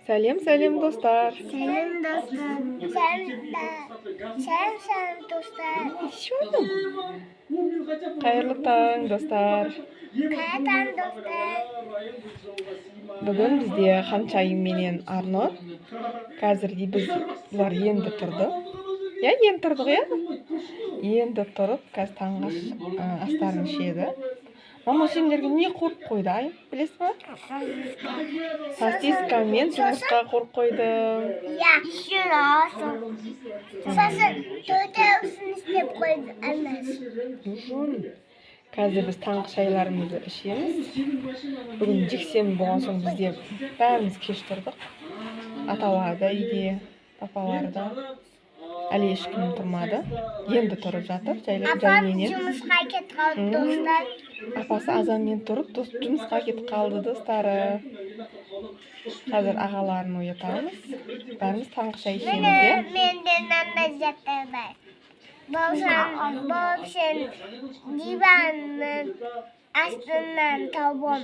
Сәлем, сәлем, достар. Сәлем, достар. Сәлем, достар. Қайырлы таң, достар. Қайырлы таң, достар. Бүгін бізде қанша Айым менен Арнұр. Қазірде бұлар енді тұрды. Енді тұрдық, Енді тұрып, қазір таңғы астарын ішеді. Мама сендерге не қорып қойды, Айым, білесіз ба? Сосискамен жұмыртқа қорып қойды. Сосын төртеуісін істеп қойды, әмес. Қазір біз таңғы шайларымызды ішеміз. Бүгін жексенбі болған соң бізде бәріміз кеш тұрдық. Аталар да үйде, папалар да. Әлі ешкім тұрмады. Енді тұрып жатыр, жайменен. Апам жұмысқа кетіп қалды, достар. Апасы азанмен тұрып, жұмысқа кетіп қалды, достары. Қазір ағаларын оятамыз. Бәріміз таңғы шай ішеміз. Менде нандай заттар бар. Болып сен диванның астынан табым.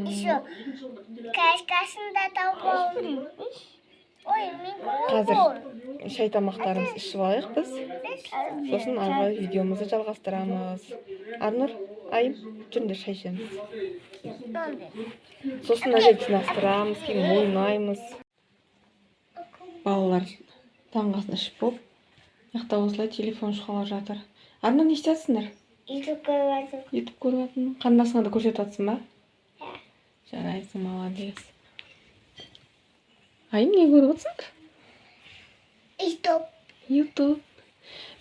Еще кашкасында табым. Қазір шай тамақтарымыз ішіп алайық біз. Сосын алға видеомызды жалғастырамыз. Арнұр, Айым, жүріңдер шай ішеміз. Сосын әжет жинастырамыз, кейін ойнаймыз. Балалар таңғасын ішіп болып, яқта осылай телефон шұқалап жатыр. Арнұр, не істейсіңдер? YouTube көріп жатыр. YouTube көріп жатыр. Қарындасыңа да көрсетіп жатсың ба? Жарайсың, молодец. Айым, не көріп отырсың? YouTube.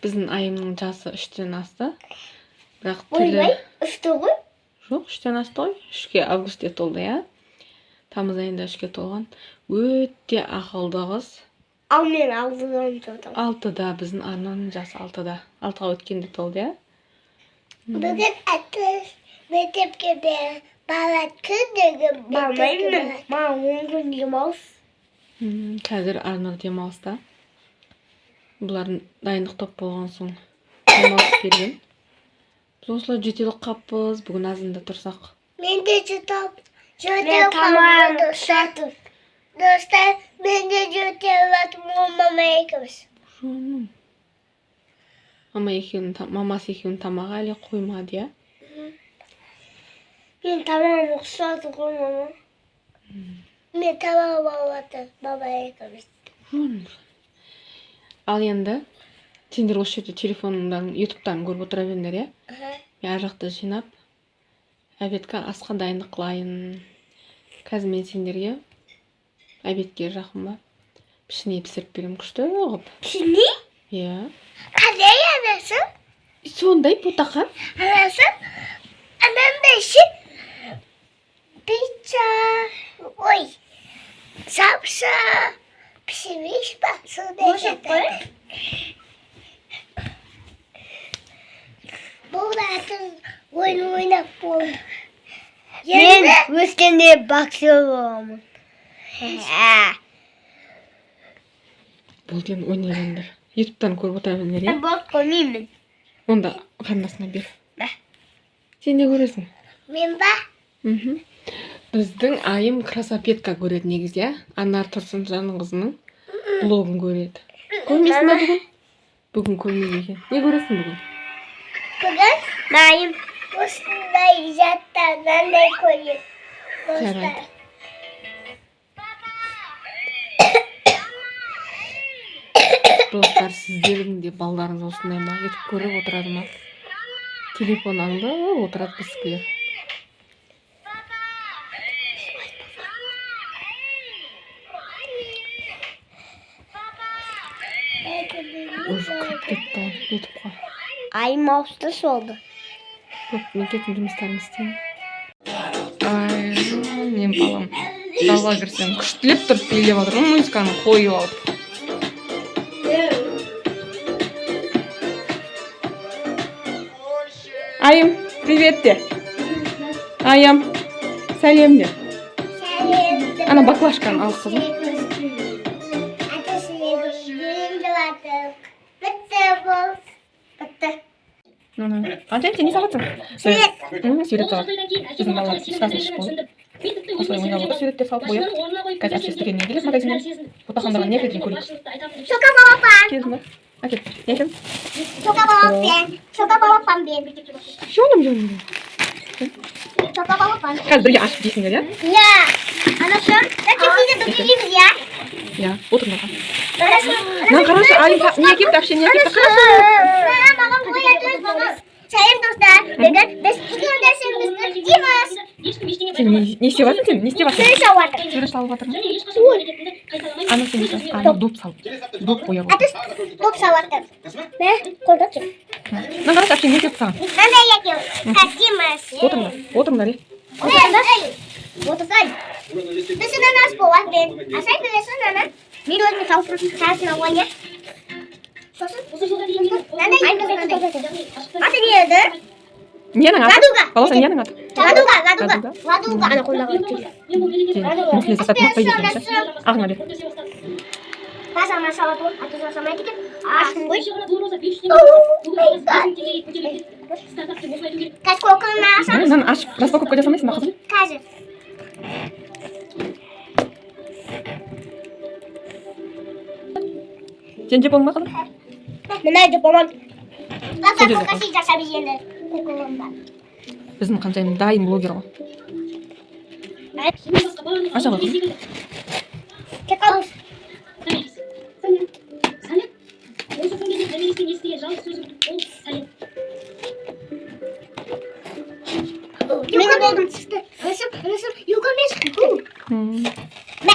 Біздің Айымның жасы 3-тен асты. Бірақ тілі... Ой, 3-те ғой? Жоқ, 3-тен асты ғой. 3-ке августте толды, Тамыз айында 3-ке толған. Өте ақылды қыз. Ал мен 6-дан толдым. 6-да, біздің Арнұрдың жасы 6-да. 6-ға өткенде толды, Бүгін әтіс мектепке бала күндегі бармаймын. Маған 10 күн демалыс. Қазір Арнұр демалыста. Бұлардың дайындық топ болған соң демалыс келген. Біз осылай жөтеліп қаппыз, бүгін азында тұрсақ. Мен де жөтеліп қаппыз, достар. Мен де жөтеліп мама екеуміз. Мамасы екеуінің тамағы әлі қоймады, Мен тамағым ұқсады ғой, мама. Мен тамағым алады, баба екеуміз. Ал енді, сендер осы жерде телефоныңдан, ютубтан көріп отыра беріңдер, Мен ар жақта жинап, обедке асқа дайындық қылайын. Қазір мен сендерге обедке жақын ба? Пішіне пісіріп берем, күшті ғып. Пішіне? Қандай анасы? Сондай потақан. Анасы? Анандай шын? Пицца. Ой, сапса. Пішемеш ба? Сондай жатады. Бұл атын ойнап болды. Мен өскенде боксер боламын. Бұл ден ойнайындар. Ютубтан көріп отыра білдер, Бок көрмеймін. Онда қарындасына бер. Сен не көресің? Мен ба? Біздің Айым красапетка көреді негізде. Анар Тұрсынжанның қызының влогын көреді. Көрмейсің ба бүгін? Бүгін көрмейді екен. Не көресің бүгін? Бүгін Айым осындай жаттағандай көреді. Жарайды. Достар, сіздердің де балдарыңыз осындай ма? Етіп көріп отырады ма? Телефон алды, отырады біскілер. Уже кіріп кетті ғой, ютубқа. Айым ауысты солды. Көп, мен кетім жұмыстарымды істеймін. Мен балам залға кірсем күштілеп тұрып билеп отыр, музыканы қойып алып. Айым, привет де. Айым, сәлем де. Ана баклажканы ал, қызым. Антен, сен не салатсың? Сурет. Сурет салат. Біздің балалар ұстасын ішіп болды. осылай ойнап отыр, суреттер салып бояп. Қазір әпшесі дүкеннен келіп магазиннен ботақандарға не әкелгенін көрейік. Келдің ба? Әкел. Не әкелдің? Жолым. Қазір бірге ашып жейсіңдер, иә? Иә, отырыңдар. Мына қарашы, Айым не әкелді, әпше не әкелді? Сәлем достар, бүгін біз тіркелімдерімізді дейміз. Сен не істеп жатырсың сен? Не істеп жатырсың? Сурет салып жатыр. Сурет салып жатырмын. Ана сен не істеп? Ана доп салып. Доп бояп отыр. Доп салып жатыр. Мә, қолдап жүр. Мына қарашы, әпше не әкелді саған? Мынандай екеу. Кәтеміз. Отырыңдар, е. Отырсай. Біз ананас болады мен. Асай білесің ана. Мен өзіме салсын алған, е. Сосын? Аты не еді? Ненің аты? Ладуга. Баласа, ненің аты? Ладуга. Ана қолдағы өткелі. Мұсылы жасап мақпайды екенші. Ағына бер. Басама салат ол, аты жасамайды екен. Ашын ғой. Қазір көкірін ашамыз. Мынаны ашып, распаковка жасамайсың ба қызым? Қазір. Сен жеп болма қызым? Мына жеп болмады. Распаковка жасап енді. Біздің қаншайым дайын блогер ғой. Аша ғой қызым. Кек қалыз. Мені болдым шықты. Анасым, югамеш. Мә,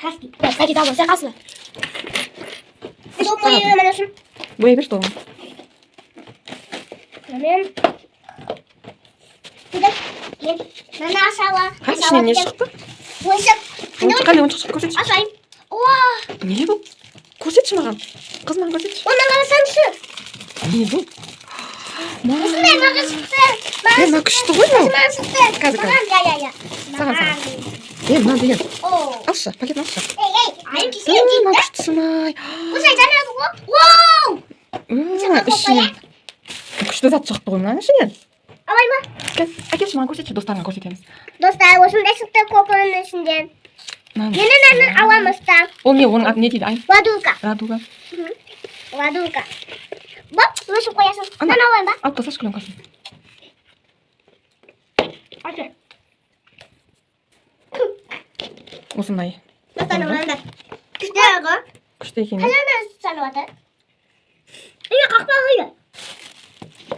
қасты. Қайты табы, сен қасына. Сол бойы манасым. Боя бер, что? Мен. Мен нанасала. Ішінен не шықты? Ойсып. Қандай ойыншық шықты, көрсетші. Ашайын. Не бұл? Көрсетші маған. Қыз маған көрсетші. Онdan қарасаңшы. Не бұл? Осындай маған шықты. Мына күшті ғой бұл. Маған шықты. Қазір. Саған. Мына деген. Алшы, пакетін алшы. Айым кесейін дейді. Мына күштісін-ай. Осылай жанады ғой. Воу! Ішінен. Күшті зат шықты ғой мына ішінен. Алай ма? Әкелші маған көрсетші, достарыңа көрсетеміз. Достар, осындай шықты көкірінің ішінден. Менің әнін аламызда. Ол не, оның аты не дейді, Айым? Ладуга. Радуга. Ладуга. Бап, өшіп қоясың. Мен алайын ба? Алып тасаш көлем қасын. Ашыр. Осындай. Достарым анда. Күшті ағы. Күшті екен. Қажанда салып жатыр. Үйе қақпағы үйе.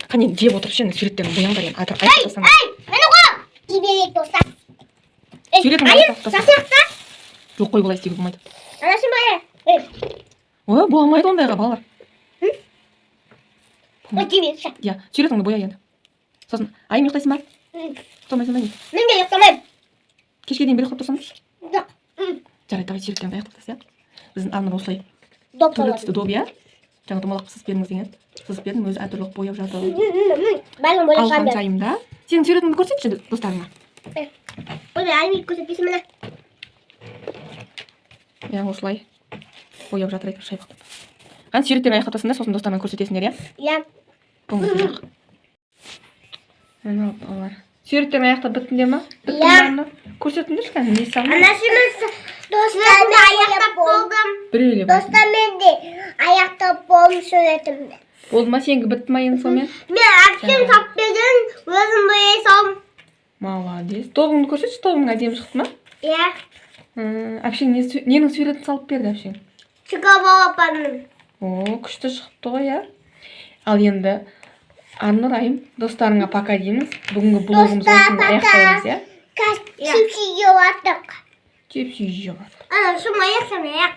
Қане жеп отырып шені суреттерін бояңдар ең. Мені ғой! Жіберейік достар. Суретін Айым, жасақта. жоқ қой, бұлай істеуге болмайды. Анашым бая. Ой, болмайды ондайға балалар. Ой, жіберейікші. Иә, суретіңді боя енді. Сосын, Айым ұйықтайсың ба? Ұйықтамайсың ба не? Мен де ұйықтамайым. Кешке дейін бір ұйықтап тұрсаңыз? Жоқ. Жарайды, давай суреттерді аяқтап иә. Біздің Арнұр осылай Доп түрлі болады. түсті доп, иә. Жаңа домалақ сыз беріңіз деген. Сыз бердің, өзі әртүрлі бояп жатыр. Бәлім бояп Алған қанды. жайымда. Сенің суретіңді көрсетші достарыңа. Ой, Айым көрсетпейсің міне. Иә, осылай бояп жатыр айтып шайпақтап. Қан суреттерін аяқтатасыңдар, сосын достарыңа көрсетесіңдер, иә? Иә. Бұңғы жоқ. Мына балалар. Суреттерін аяқтап біттіңдер ма? Иә. Көрсетіңдерші кәне, не салды? Анашымыз достарымды аяқтап болдым. Біреуле бар. Достармен де аяқтап болдым суретімді. Болды ма сенгі бітті ма енді сонымен? Мен әпкем тап берген, өзім бояй салдым. Молодец. Тобыңды көрсетші, тобың әдемі шықты ма? Иә. Әпшең ненің суретін салып берді әпшең? Шыға балапанның. О, күшті шықты ғой, иә. Ал енді Арнұр, Айым, достарыңа пока дейміз. Бүгінгі блогымыз осыны аяқтаймыз, иә? Чипси жеп аттық. Чипси жеп аттық. Шым аяқсам аяқ.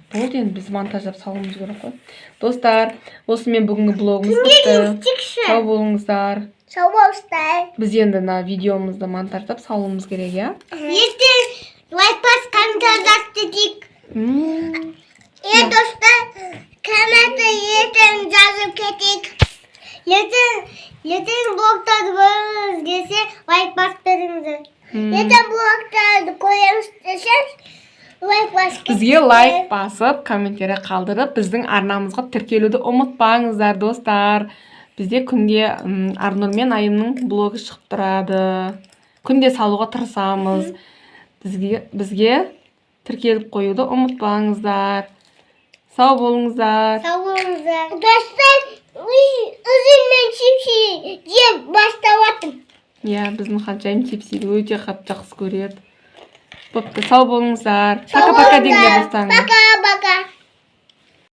Болды, енді біз монтаждап салуымыз керек қой. Достар, осымен бүгінгі блогымыз бітті. Сау болыңыздар. Сау болыңыздар. Біз енді мына видеомызды монтаждап салуымыз керек, иә? Ертең лайк комментарияты дейік. Достар, комментті ертең жазып кетейік. Ертең блогтарды көріңіз десе лайк басып беріңіздер. Ертең блогтарды көреміз десең лайк басып кетіңіздер. Бізге лайк басып, комментария қалдырып, біздің арнамызға тіркелуді ұмытпаңыздар, достар. Бізде күнде Арнұр мен Айымның блогы шығып тұрады. күнде салуға тырысамыз. Бізге тіркеліп қоюды ұмытпаңыздар. Сау болыңыздар. Сау болыңыздар. Достар, өзімнен чипсы жеп бастап аттым. Біздің ханшайым чипсиді өте жақсы көреді. Бопты, сау болыңыздар. Пока-пока деңдер достарыңыз.